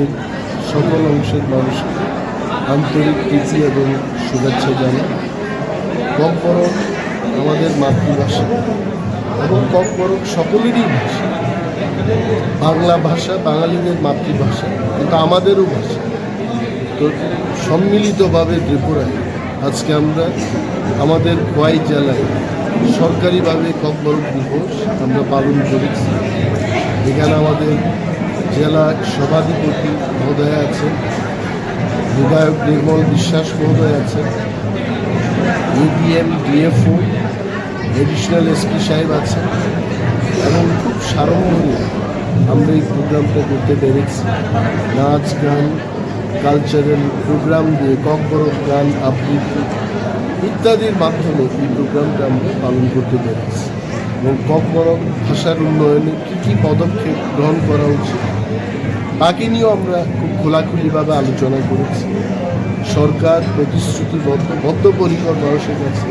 সমাজের সকল অংশের মানুষকে আন্তরিক প্রীতি এবং শুভেচ্ছা জানাই। ককবরক আমাদের মাতৃভাষা এবং ককবরক সকলেরই ভাষা। বাংলা ভাষা বাঙালিদের মাতৃভাষা, কিন্তু আমাদেরও ভাষা। তো সম্মিলিতভাবে ত্রিপুরায় আজকে আমরা আমাদের খোয়াই জেলায় সরকারিভাবে ককবরক দিবস আমরা পালন করেছি। এখানে আমাদের জেলা সভাধিপতি মহোদয় আছেন, বিধায়ক নির্মল বিশ্বাস মহোদয় আছেন, এডিএম ডিএফও এডিশনাল এসপি সাহেব আছেন, এবং খুব সাড়ম্বরে আমরা এই প্রোগ্রামটা করতে পেরেছি। নাচ গান, কালচারাল প্রোগ্রাম দিয়ে ককবরক গান আবৃত্তি ইত্যাদির মাধ্যমে এই প্রোগ্রামটা আমরা পালন করতে পেরেছি। এবং ককবরক ভাষার উন্নয়নে কী কী পদক্ষেপ গ্রহণ করা উচিত তাকে নিয়েও আমরা খুব খোলাখুলিভাবে আলোচনা করেছি। সরকার বদ্ধপরিকর মানুষের কাছে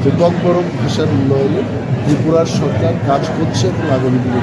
যে ককবরক ভাষার উন্নয়নে ত্রিপুরার সরকার কাজ করছে এবং আগামী দিনে